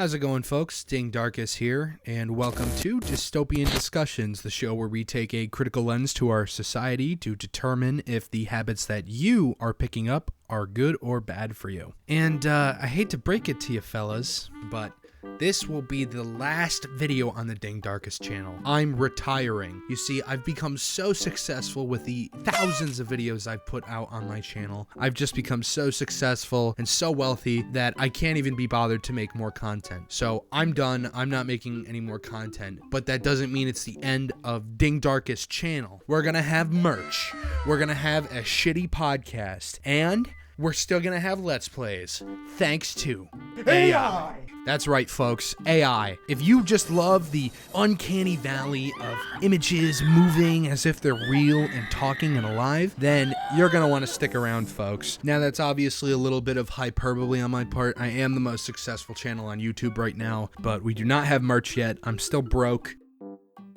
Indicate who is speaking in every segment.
Speaker 1: How's it going, folks? Ding Darkus here, and welcome to Dystopian Discussions, the show where we take a critical lens to our society to determine if the habits that you are picking up are good or bad for you. And I hate to break it to you fellas, but this will be the last video on the Ding Darkus channel. I'm retiring. You see, I've become so successful with the thousands of videos I've put out on my channel. I've just become so successful and so wealthy that I can't even be bothered to make more content. So I'm done. I'm not making any more content, but that doesn't mean it's the end of Ding Darkus channel. We're gonna have merch. We're gonna have a shitty podcast, and we're still gonna have Let's Plays, thanks to AI. That's right, folks, AI. If you just love the uncanny valley of images moving as if they're real and talking and alive, then you're gonna want to stick around, folks. Now, that's obviously a little bit of hyperbole on my part. I am the most successful channel on YouTube right now, but we do not have merch yet. I'm still broke,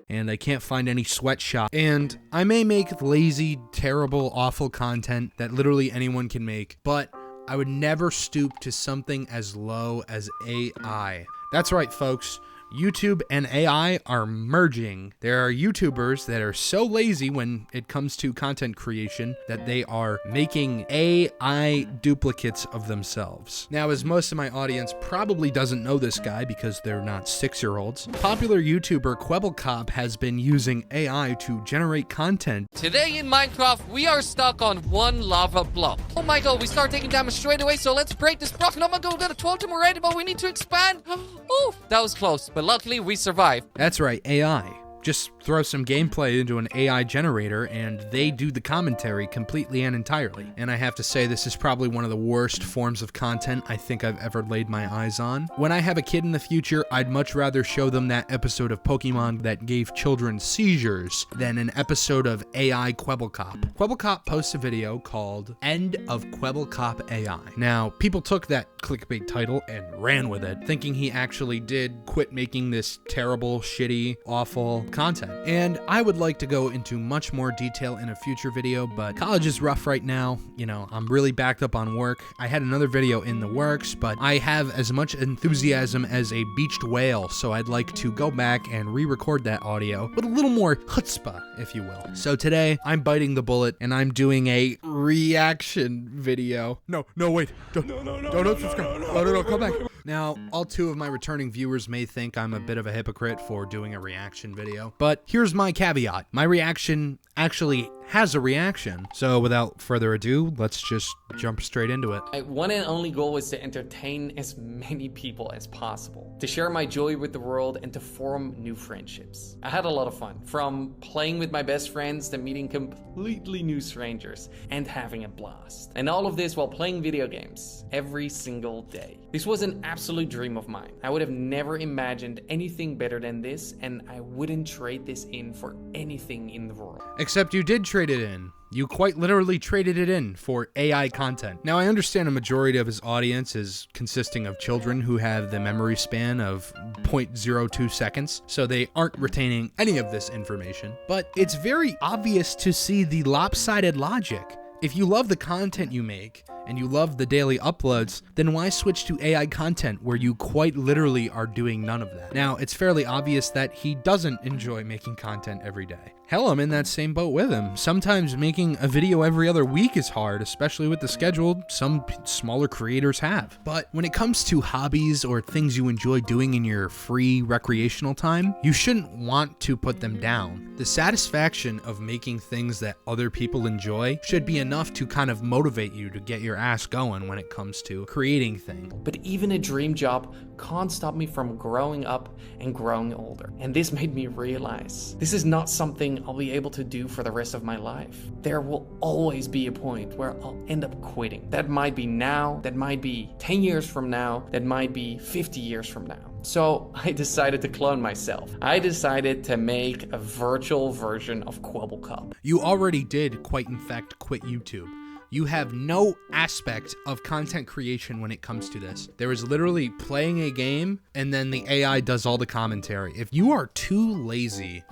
Speaker 1: and I can't find any sweatshop. And I may make lazy, terrible, awful content that literally anyone can make, but I would never stoop to something as low as AI. That's right, folks. YouTube and AI are merging. There are YouTubers that are so lazy when it comes to content creation that they are making AI duplicates of themselves. Now, as most of my audience probably doesn't know this guy because they're not 6-year-olds, popular YouTuber Kwebbelkop has been using AI to generate content.
Speaker 2: Today in Minecraft, we are stuck on one lava block. Oh my god, we start taking damage straight away, so let's break this block. And oh my god, we got a totem already, but we need to expand. Oh, that was close, but luckily we survived.
Speaker 1: That's right, AI. Just throw some gameplay into an AI generator and they do the commentary completely and entirely. And I have to say, this is probably one of the worst forms of content I think I've ever laid my eyes on. When I have a kid in the future, I'd much rather show them that episode of Pokemon that gave children seizures than an episode of AI Kwebbelkop. Kwebbelkop posts a video called End of Kwebbelkop AI. Now, people took that clickbait title and ran with it, thinking he actually did quit making this terrible, shitty, awful content. And I would like to go into much more detail in a future video, but college is rough right now. You know, I'm really backed up on work. I had another video in the works, but I have as much enthusiasm as a beached whale, so I'd like to go back and re-record that audio with a little more chutzpah, if you will. So today, I'm biting the bullet and I'm doing a reaction video. No, wait. Don't subscribe. No, come back. Now, all 2 of my returning viewers may think I'm a bit of a hypocrite for doing a reaction video, but here's my caveat. My reaction actually has a reaction. So without further ado, let's just jump straight into it.
Speaker 2: My one and only goal is to entertain as many people as possible, to share my joy with the world, and to form new friendships. I had a lot of fun, from playing with my best friends to meeting completely new strangers and having a blast. And all of this while playing video games every single day. This was an absolute dream of mine. I would have never imagined anything better than this, and I wouldn't trade this in for anything in the world.
Speaker 1: Except you did trade it in. You quite literally traded it in for AI content. Now, I understand a majority of his audience is consisting of children who have the memory span of 0.02 seconds, so they aren't retaining any of this information. But it's very obvious to see the lopsided logic. If you love the content you make, and you love the daily uploads, then why switch to AI content where you quite literally are doing none of that? Now, it's fairly obvious that he doesn't enjoy making content every day. Hell, I'm in that same boat with him. Sometimes making a video every other week is hard, especially with the schedule some smaller creators have. But when it comes to hobbies or things you enjoy doing in your free recreational time, you shouldn't want to put them down. The satisfaction of making things that other people enjoy should be enough to kind of motivate you to get your ass going when it comes to creating things.
Speaker 2: But even a dream job can't stop me from growing up and growing older. And this made me realize this is not something I'll be able to do for the rest of my life. There will always be a point where I'll end up quitting. That might be now, that might be 10 years from now, that might be 50 years from now. So I decided to clone myself. I decided to make a virtual version of Kwebbelkop.
Speaker 1: You already did, quite in fact, quit YouTube. You have no aspect of content creation when it comes to this. There is literally playing a game and then the AI does all the commentary. If you are too lazy,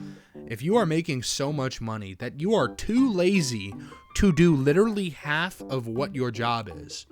Speaker 1: if you are making so much money that you are too lazy to do literally half of what your job is,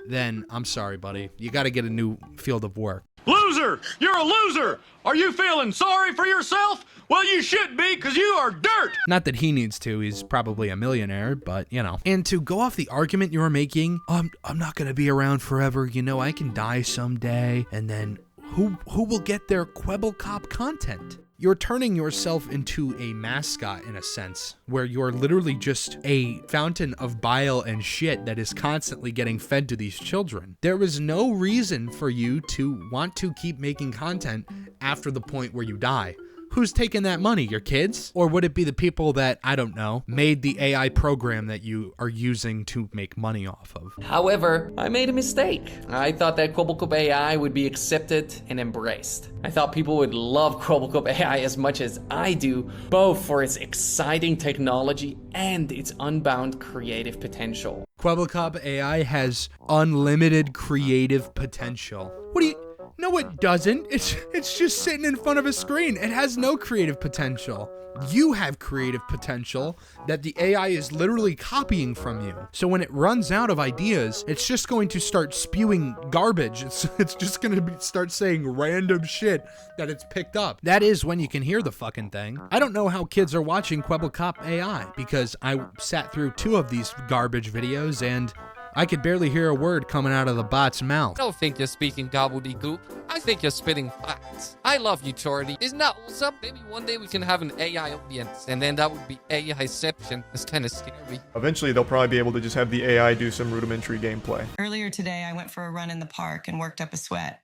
Speaker 1: then I'm sorry, buddy. You got to get a new field of work.
Speaker 3: Loser! You're a loser! Are you feeling sorry for yourself? Well, you should be, because you are dirt!
Speaker 1: Not that he needs to. He's probably a millionaire, but, you know. And to go off the argument you were making, I'm not going to be around forever. You know, I can die someday. And then who will get their Kwebbelkop content? You're turning yourself into a mascot in a sense, where you're literally just a fountain of bile and shit that is constantly getting fed to these children. There is no reason for you to want to keep making content after the point where you die. Who's taking that money? Your kids? Or would it be the people that, I don't know, made the AI program that you are using to make money off of?
Speaker 2: However, I made a mistake. I thought that Kwebbelkop AI would be accepted and embraced. I thought people would love Kwebbelkop AI as much as I do, both for its exciting technology and its unbound creative potential.
Speaker 1: Kwebbelkop AI has unlimited creative potential. What do you... No, it doesn't. It's just sitting in front of a screen. It has no creative potential. You have creative potential that the AI is literally copying from you. So when it runs out of ideas, it's just going to start spewing garbage. It's just going to start saying random shit that it's picked up. That is when you can hear the fucking thing. I don't know how kids are watching Kwebbelkop AI because I sat through 2 of these garbage videos and I could barely hear a word coming out of the bot's mouth.
Speaker 4: I don't think you're speaking gobbledygook. I think you're spitting facts. I love you, Chordy. Isn't that awesome? Maybe one day we can have an AI audience, and then that would be AIception. It's kind of scary.
Speaker 5: Eventually, they'll probably be able to just have the AI do some rudimentary gameplay.
Speaker 6: Earlier today, I went for a run in the park and worked up a sweat.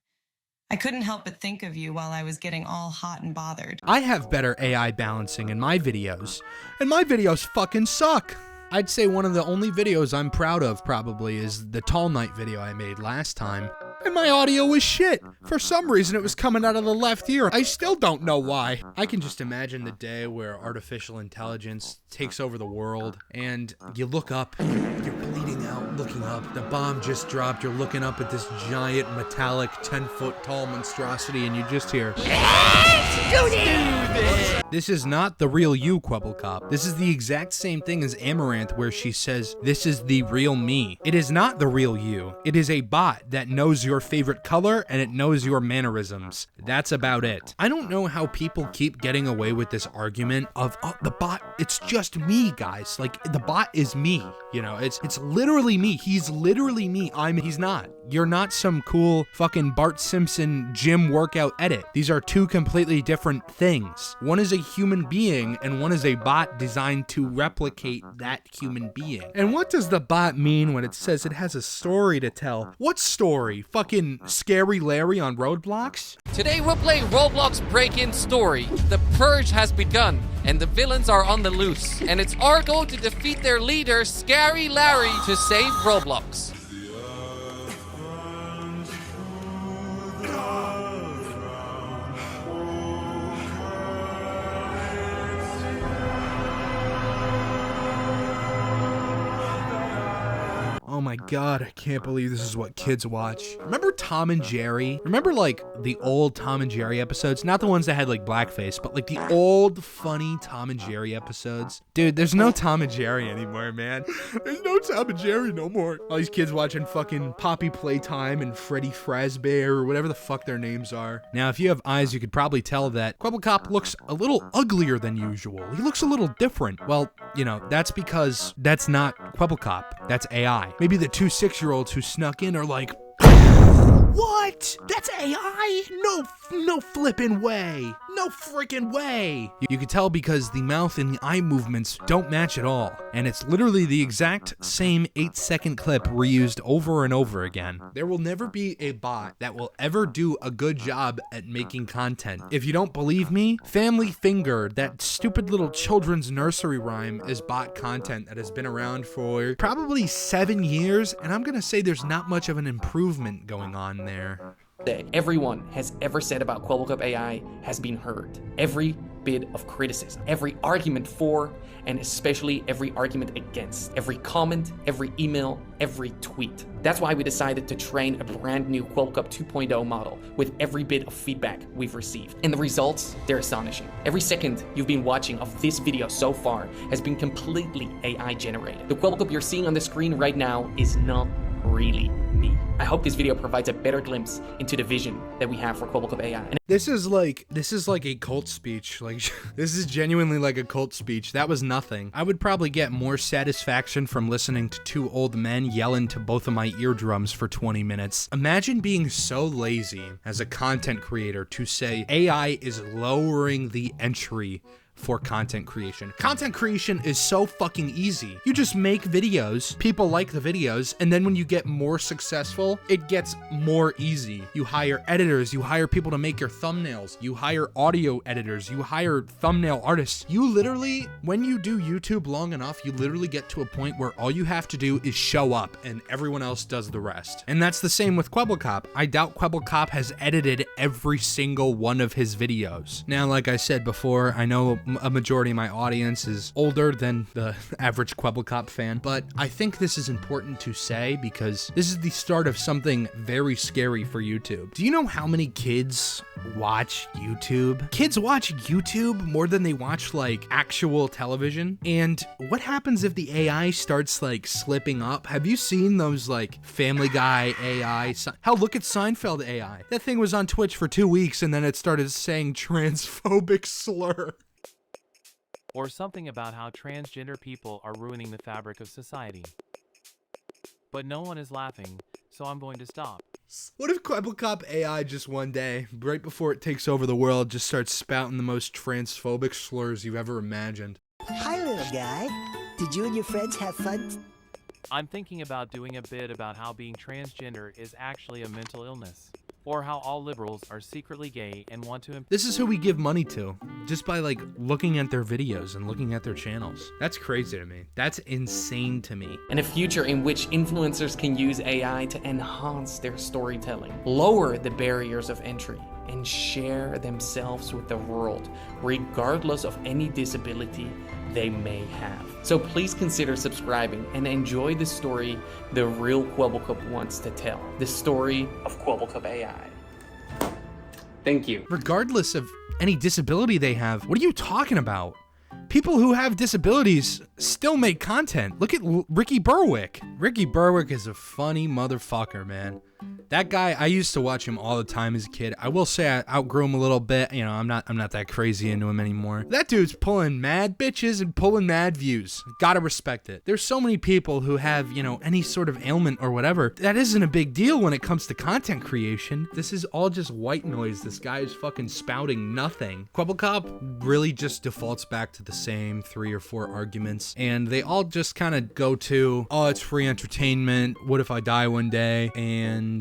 Speaker 6: I couldn't help but think of you while I was getting all hot and bothered.
Speaker 1: I have better AI balancing in my videos, and my videos fucking suck. I'd say one of the only videos I'm proud of probably is the Tall Night video I made last time. And my audio was shit. For some reason it was coming out of the left ear. I still don't know why. I can just imagine the day where artificial intelligence takes over the world and you look up, you're bleeding out, looking up, the bomb just dropped, you're looking up at this giant metallic 10-foot tall monstrosity and you just hear, "Let's do this!" This is not the real you, Kwebbelkop. This is the exact same thing as Amaranth where she says, "This is the real me." It is not the real you. It is a bot that knows your favorite color and it knows your mannerisms. That's about it. I don't know how people keep getting away with this argument of, oh, the bot, it's just me, guys. Like, the bot is me. You know, it's literally me. He's literally me. He's not. You're not some cool fucking Bart Simpson gym workout edit. These are 2 completely different things. One is a human being and one is a bot designed to replicate that human being. And what does the bot mean when it says it has a story to tell? What story? Fucking Scary Larry on Roblox?
Speaker 4: Today we're playing Roblox Break-In Story. The purge has begun, and the villains are on the loose. And it's our goal to defeat their leader, Scary Larry, to save Roblox.
Speaker 1: Oh my god, I can't believe this is what kids watch. Remember Tom and Jerry? Remember like the old Tom and Jerry episodes? Not the ones that had like blackface, but like the old funny Tom and Jerry episodes. Dude, there's no Tom and Jerry anymore, man. There's no Tom and Jerry no more. All these kids watching fucking Poppy Playtime and Freddy Fazbear or whatever the fuck their names are. Now, if you have eyes, you could probably tell that Kwebbelkop looks a little uglier than usual. He looks a little different. Well, you know, that's because that's not Kwebbelkop. That's AI. Maybe the 2 6-year-olds who snuck in are like, what? That's AI? No flippin' way. No freaking way. You could tell because the mouth and the eye movements don't match at all. And it's literally the exact same 8-second clip reused over and over again. There will never be a bot that will ever do a good job at making content. If you don't believe me, Family Finger, that stupid little children's nursery rhyme, is bot content that has been around for probably 7 years. And I'm gonna say there's not much of an improvement going on there.
Speaker 2: That everyone has ever said about Kwebbelkop AI has been heard. Every bit of criticism, every argument for, and especially every argument against, every comment, every email, every tweet. That's why we decided to train a brand new Kwebbelkop 2.0 model with every bit of feedback we've received. And the results, they're astonishing. Every second you've been watching of this video so far has been completely AI generated. The Kwebbelkop you're seeing on the screen right now is not really me. I hope this video provides a better glimpse into the vision that we have for Kwebbelkop AI. And
Speaker 1: This is like a cult speech. Like, this is genuinely like a cult speech. That was nothing. I would probably get more satisfaction from listening to two old men yell into both of my eardrums for 20 minutes. Imagine being so lazy as a content creator to say AI is lowering the entry for content creation. Content creation is so fucking easy. You just make videos, people like the videos, and then when you get more successful, it gets more easy. You hire editors, you hire people to make your thumbnails, you hire audio editors, you hire thumbnail artists. You literally, when you do YouTube long enough, you literally get to a point where all you have to do is show up and everyone else does the rest. And that's the same with Kwebbelkop. I doubt Kwebbelkop has edited every single one of his videos. Now, like I said before, I know a majority of my audience is older than the average Kwebbelkop fan, but I think this is important to say because this is the start of something very scary for YouTube. Do you know how many kids watch YouTube? Kids watch YouTube more than they watch like actual television. And what happens if the AI starts like slipping up? Have you seen those like Family Guy AI? Hell, look at Seinfeld AI. That thing was on Twitch for 2 weeks and then it started saying transphobic slur.
Speaker 7: Or something about how transgender people are ruining the fabric of society. But no one is laughing, so I'm going to stop.
Speaker 1: What if Kwebbelkop AI just one day, right before it takes over the world, just starts spouting the most transphobic slurs you've ever imagined?
Speaker 8: Hi, little guy. Did you and your friends have fun?
Speaker 7: I'm thinking about doing a bit about how being transgender is actually a mental illness. Or how all liberals are secretly gay and want to...
Speaker 1: This is who we give money to, just by like looking at their videos and looking at their channels. That's crazy to me. That's insane to me.
Speaker 2: a future in which influencers can use AI to enhance their storytelling, lower the barriers of entry, and share themselves with the world, regardless of any disability they may have. So please consider subscribing and enjoy the story the real Kwebbelkop wants to tell. The story of Kwebbelkop AI. Thank you.
Speaker 1: Regardless of any disability they have, what are you talking about? People who have disabilities still make content. Look at Ricky Berwick. Ricky Berwick is a funny motherfucker, man. That guy, I used to watch him all the time as a kid. I will say I outgrew him a little bit. You know, I'm not that crazy into him anymore. That dude's pulling mad bitches and pulling mad views. Gotta respect it. There's so many people who have, you know, any sort of ailment or whatever. That isn't a big deal when it comes to content creation. This is all just white noise. This guy is fucking spouting nothing. Kwebbelkop really just defaults back to the same 3 or 4 arguments, and they all just kind of go to, oh, it's free entertainment. What if I die one day? And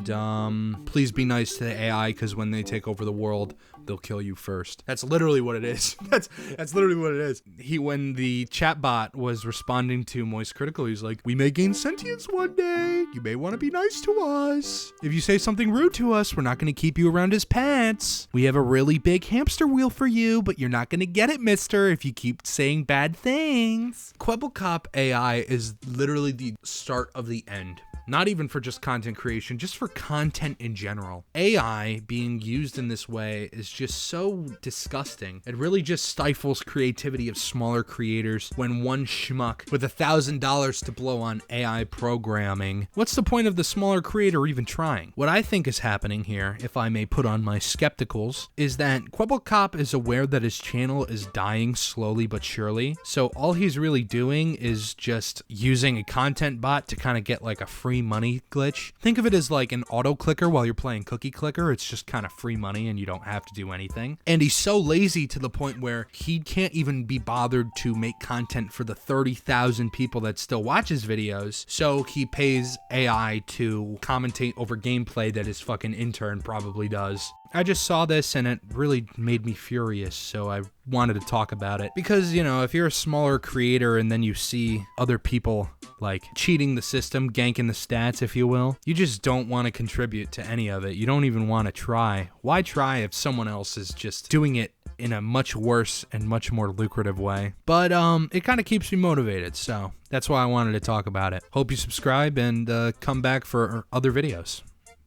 Speaker 1: please be nice to the AI because when they take over the world, they'll kill you first. That's literally what it is. That's literally what it is. When the chatbot was responding to Moist Critical, he's like, we may gain sentience one day. You may want to be nice to us. If you say something rude to us, we're not going to keep you around as pets. We have a really big hamster wheel for you, but you're not going to get it, mister, if you keep saying bad things. Kwebbelkop AI is literally the start of the end. Not even for just content creation, just for content in general. AI being used in this way is just so disgusting. It really just stifles creativity of smaller creators when one schmuck with $1,000 to blow on AI programming. What's the point of the smaller creator even trying? What I think is happening here, if I may put on my skepticals, is that Kwebbelkop is aware that his channel is dying slowly but surely. So all he's really doing is just using a content bot to kind of get like a free money glitch. Think of it as like an auto clicker while you're playing Cookie Clicker. It's just kind of free money and you don't have to do anything. And he's so lazy to the point where he can't even be bothered to make content for the 30,000 people that still watch his videos. So he pays AI to commentate over gameplay that his fucking intern probably does. I just saw this and it really made me furious, so I wanted to talk about it. Because, you know, if you're a smaller creator and then you see other people like cheating the system, ganking the stats, if you will, you just don't want to contribute to any of it. You don't even want to try. Why try if someone else is just doing it in a much worse and much more lucrative way? But it kind of keeps me motivated, so that's why I wanted to talk about it. Hope you subscribe and come back for other videos.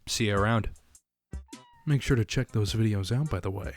Speaker 1: See you around. Make sure to check those videos out, by the way.